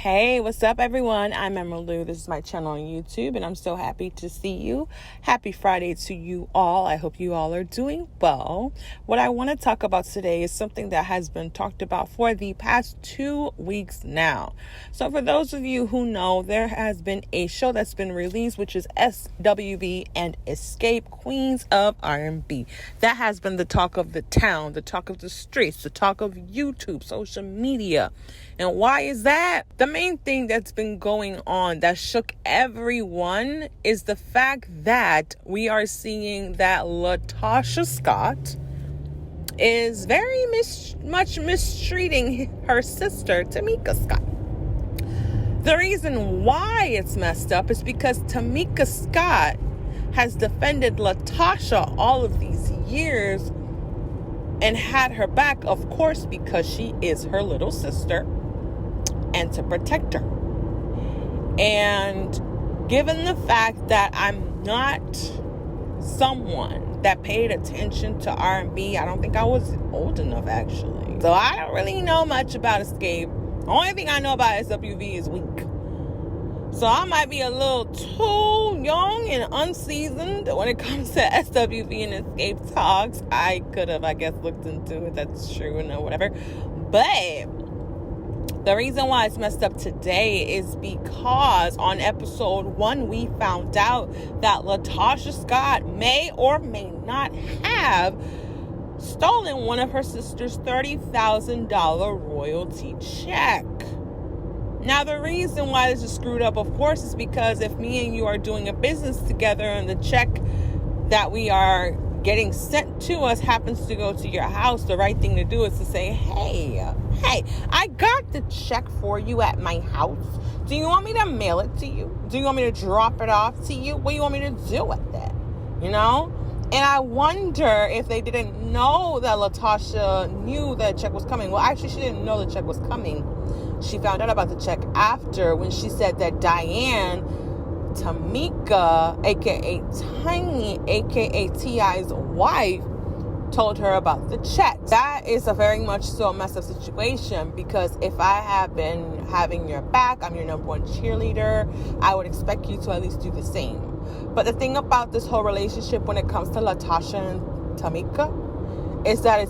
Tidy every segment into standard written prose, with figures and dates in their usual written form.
Hey, what's up, everyone? I'm Emma Lou. This is my channel on YouTube, and I'm so happy to see you. Happy Friday to you all. I hope you all are doing well. What I want to talk about today is something that has been talked about for the past 2 weeks now. So for those of you who know, there has been a show that's been released, which is SWV and Xscape, Queens of R&B. That has been the talk of the town, the talk of the streets, the talk of YouTube, social media. And why is that? The main thing that's been going on that shook everyone is the fact that we are seeing that LaTosha Scott is very much mistreating her sister, Tamika Scott. The reason why it's messed up is because Tamika Scott has defended LaTosha all of these years and had her back, of course, because she is her little sister, and to protect her. And given the fact that I'm not someone that paid attention to R&B, I don't think I was old enough, actually. So I don't really know much about Xscape. The only thing I know about SWV is weak. So I might be a little too young and unseasoned when it comes to SWV and Xscape talks. I could have, I guess, looked into it. That's true and whatever. But the reason why it's messed up today is because on episode 1, we found out that LaTosha Scott may or may not have stolen one of her sister's $30,000 royalty check. Now, the reason why this is screwed up, of course, is because if me and you are doing a business together and the check that we are getting sent to us happens to go to your house, the right thing to do is to say, hey, I got the check for you at my house. Do you want me to mail it to you? Do you want me to drop it off to you? What do you want me to do with it? You know? And I wonder if they didn't know that LaTosha knew that check was coming. Well, actually, she didn't know the check was coming. She found out about the check after, when she said that Diane, Tamika, aka Tiny, aka T.I.'s wife, told her about the check. That is a very much so messed up situation, because if I have been having your back, I'm your number one cheerleader, I would expect you to at least do the same. But the thing about this whole relationship when it comes to LaTosha and Tamika is that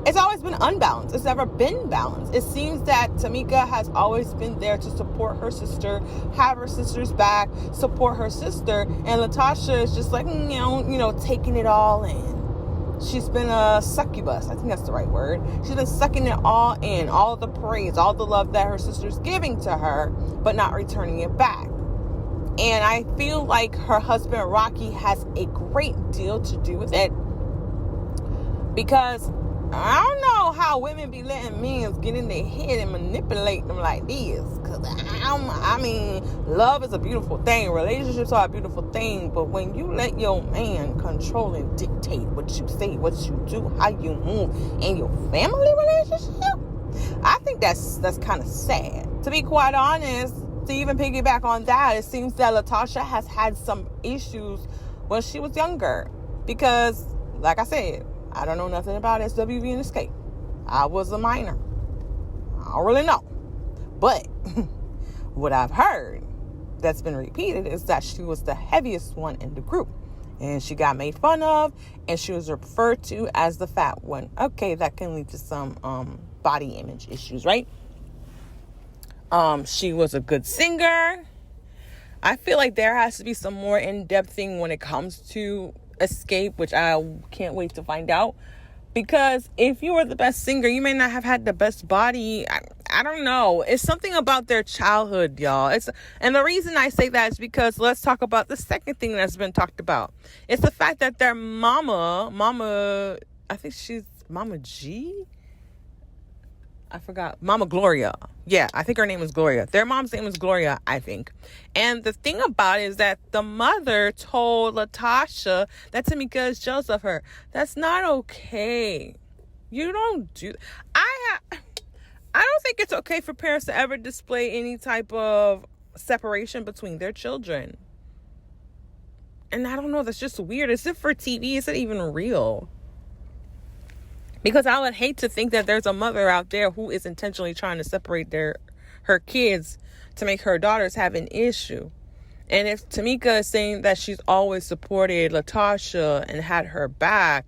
it's always been unbalanced. It's never been balanced. It seems that Tamika has always been there to support her sister, have her sister's back, support her sister, and LaTosha is just like, taking it all in. She's been a succubus. I think that's the right word. She's been sucking it all in, all the praise, all the love that her sister's giving to her, but not returning it back. And I feel like her husband, Rocky, has a great deal to do with it, because I don't know how women be letting men get in their head and manipulate them like this. Because, love is a beautiful thing. Relationships are a beautiful thing. But when you let your man control and dictate what you say, what you do, how you move in your family relationship, I think that's kind of sad. To be quite honest, to even piggyback on that, it seems that LaTosha has had some issues when she was younger. Because, like I said, I don't know nothing about SWV and Xscape. I was a minor. I don't really know. But what I've heard that's been repeated is that she was the heaviest one in the group. And she got made fun of, and she was referred to as the fat one. Okay, that can lead to some body image issues, right? She was a good singer. I feel like there has to be some more in-depth thing when it comes to Xscape, which I can't wait to find out, because if you were the best singer, you may not have had the best body. I don't know. It's something about their childhood, y'all. And the reason I say that is because let's talk about the second thing that's been talked about. It's the fact that their mama, I think she's Mama G. I forgot. Mama Gloria. Yeah, I think her name is Gloria. Their mom's name is Gloria, I think. And the thing about it is that the mother told LaTosha that Tamika is jealous of her. That's not okay. You don't do... I don't think it's okay for parents to ever display any type of separation between their children. And I don't know, that's just weird. Is it for TV? Is it even real? Because I would hate to think that there's a mother out there who is intentionally trying to separate her kids to make her daughters have an issue. And if Tamika is saying that she's always supported Latasha and had her back,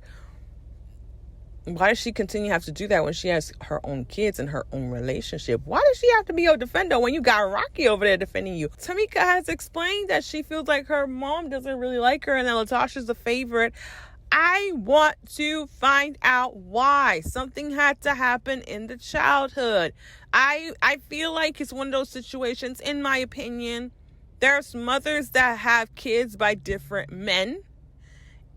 why does she continue to have to do that when she has her own kids and her own relationship? Why does she have to be your defender when you got Rocky over there defending you? Tamika has explained that she feels like her mom doesn't really like her and that Latasha's the favorite. I want to find out why. Something had to happen in the childhood. I feel like it's one of those situations, in my opinion. There's mothers that have kids by different men,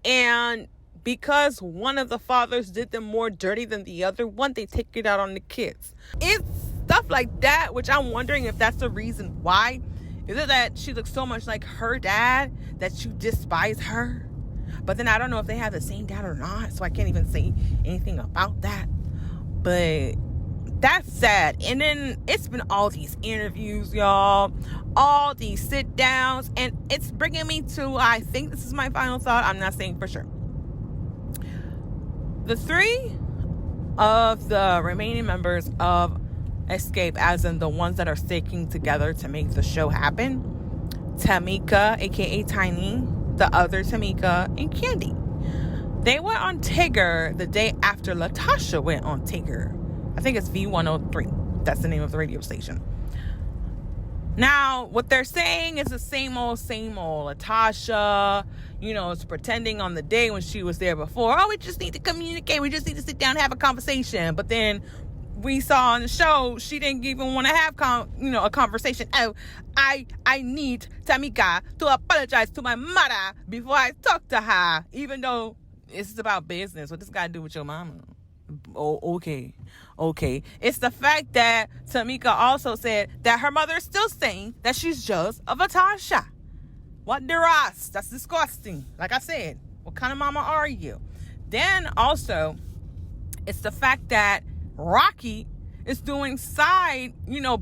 and because one of the fathers did them more dirty than the other one, they take it out on the kids. It's stuff like that, which I'm wondering if that's the reason why. Is it that she looks so much like her dad that you despise her? But then I don't know if they have the same dad or not, so I can't even say anything about that. But that's sad. And then it's been all these interviews, y'all, all these sit downs, and it's bringing me to, I think this is my final thought, I'm not saying for sure. The three of the remaining members of Xscape, as in the ones that are sticking together to make the show happen, Tamika, aka Tiny, the other Tamika, and Candy. They went on Tigger the day after Latasha went on Tigger. I think it's V103. That's the name of the radio station. Now, what they're saying is the same old. Latasha, is pretending on the day when she was there before. Oh, we just need to communicate. We just need to sit down and have a conversation. But then we saw on the show, she didn't even want to have a conversation. Oh, I need Tamika to apologize to my mother before I talk to her, even though it's about business. What this got to do with your mama? Oh, okay. It's the fact that Tamika also said that her mother is still saying that she's just a Latasha. What the rest? That's disgusting. Like I said, what kind of mama are you? Then also, it's the fact that Rocky is doing side,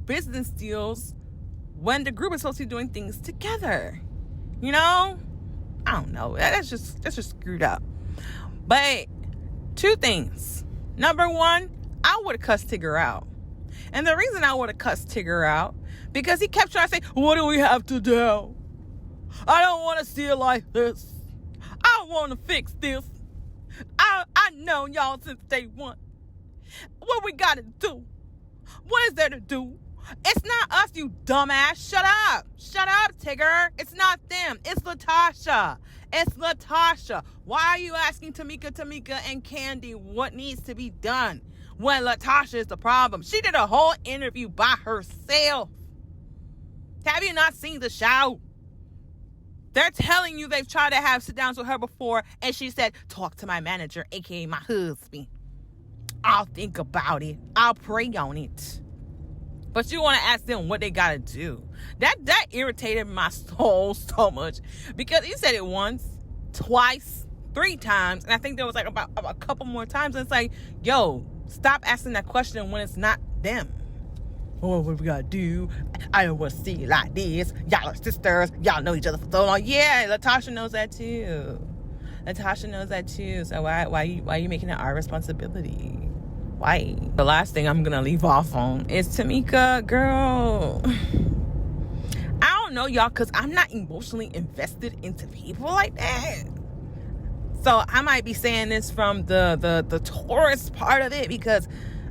business deals when the group is supposed to be doing things together. I don't know. That's just screwed up. But two things. Number one, I would have cussed Tigger out. And the reason I would have cussed Tigger out, because he kept trying to say, what do we have to do? I don't want to see it like this. I want to fix this. I know y'all since day one. What we got to do? What is there to do? It's not us, you dumbass. Shut up, Tigger. It's not them. It's Latasha. Why are you asking Tamika, and Candy what needs to be done when Latasha is the problem? She did a whole interview by herself. Have you not seen the show? They're telling you they've tried to have sit-downs with her before, and she said, talk to my manager, a.k.a. my husband. I'll think about it. I'll pray on it. But you want to ask them what they got to do. That irritated my soul so much. Because he said it once, twice, 3 times. And I think there was like about a couple more times. And it's like, yo, stop asking that question when it's not them. Oh, what we got to do? I don't want to see it like this. Y'all are sisters. Y'all know each other for so long. Yeah, Latasha knows that too. So why are you making it our responsibility? Why? The last thing I'm gonna leave off on is Tamika, girl. I don't know, y'all, because I'm not emotionally invested into people like that. So I might be saying this from the Taurus part of it, because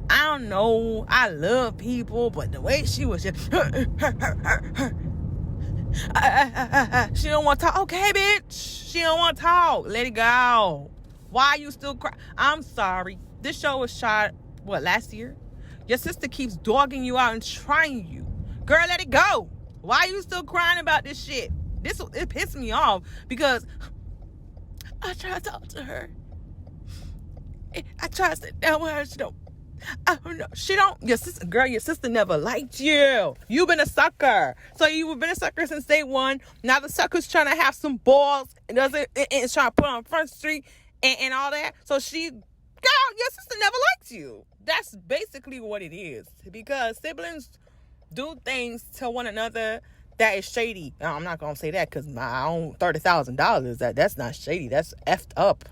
I don't know, I love people, but the way she was just she don't want to talk. Okay, bitch, she don't want to talk. Let it go. Why you still cry? I'm sorry. This show was shot, last year? Your sister keeps dogging you out and trying you. Girl, let it go. Why are you still crying about this shit? It pissed me off, because I tried to talk to her. I tried to sit down with her. I don't know. Your sister never liked you. You've been a sucker. So you've been a sucker since day one. Now the sucker's trying to have some balls and is trying to put on Front Street and all that. So your sister never liked you. That's basically what it is. Because siblings do things to one another that is shady. Now, I'm not going to say that, because I own $30,000. That's not shady. That's effed up.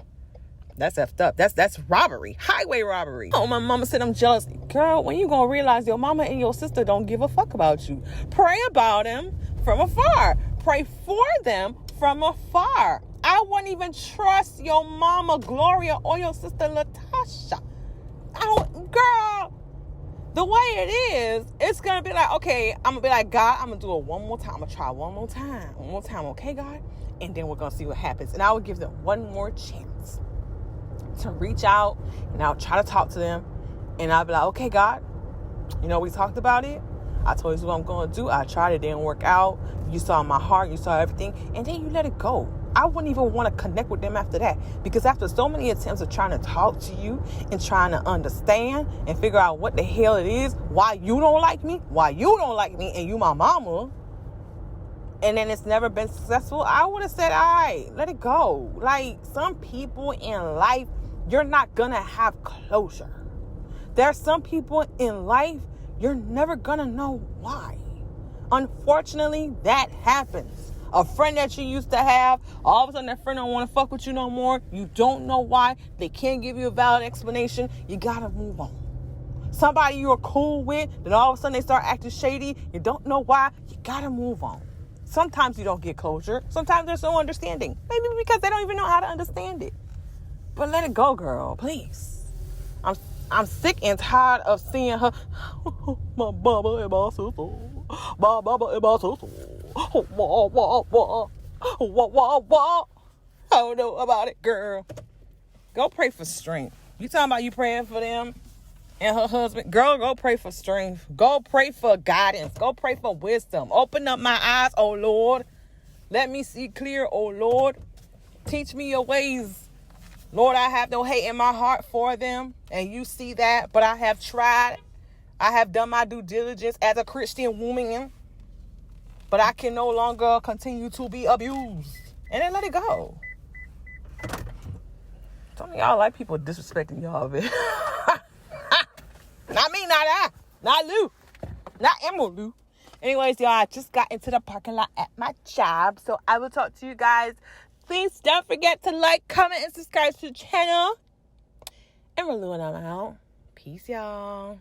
That's effed up. That's robbery. Highway robbery. Oh, my mama said I'm jealous. Girl, when you gonna realize your mama and your sister don't give a fuck about you? Pray about them from afar. Pray for them from afar. I wouldn't even trust your mama Gloria or your sister Latasha. Girl, the way it is, it's gonna be like, okay, I'm gonna be like, God, I'm gonna do it one more time. I'm gonna try one more time, okay, God? And then we're gonna see what happens. And I will give them one more chance to reach out, and I'll try to talk to them, and I'll be like, okay, God, we talked about it. I told you what I'm going to do. I tried, it didn't work out. You saw my heart, you saw everything, and then you let it go. I wouldn't even want to connect with them after that, because after so many attempts of trying to talk to you and trying to understand and figure out what the hell it is, why you don't like me, and you my mama, and then it's never been successful, I would have said, all right, let it go. Like, some people in life, you're not going to have closure. There are some people in life, you're never going to know why. Unfortunately, that happens. A friend that you used to have, all of a sudden that friend don't want to fuck with you no more. You don't know why. They can't give you a valid explanation. You got to move on. Somebody you're cool with, then all of a sudden they start acting shady. You don't know why. You got to move on. Sometimes you don't get closure. Sometimes there's no understanding. Maybe because they don't even know how to understand it. But let it go, girl, please. I'm sick and tired of seeing her. My mama and my sister. My mama and my sister. Wah, wah, wah. Wah, wah, wah. I don't know about it, girl. Go pray for strength. You talking about you praying for them and her husband? Girl, go pray for strength. Go pray for guidance. Go pray for wisdom. Open up my eyes, oh Lord. Let me see clear, oh Lord. Teach me your ways. Lord, I have no hate in my heart for them, and you see that, but I have tried. I have done my due diligence as a Christian woman, but I can no longer continue to be abused. And then let it go. Some of y'all like people disrespecting y'all, man. Not me, not I, not Lou, not Emma. Anyways, y'all, I just got into the parking lot at my job, so I will talk to you guys. Please don't forget to like, comment, and subscribe to the channel. And we're Lou, and I'm out. Peace, y'all.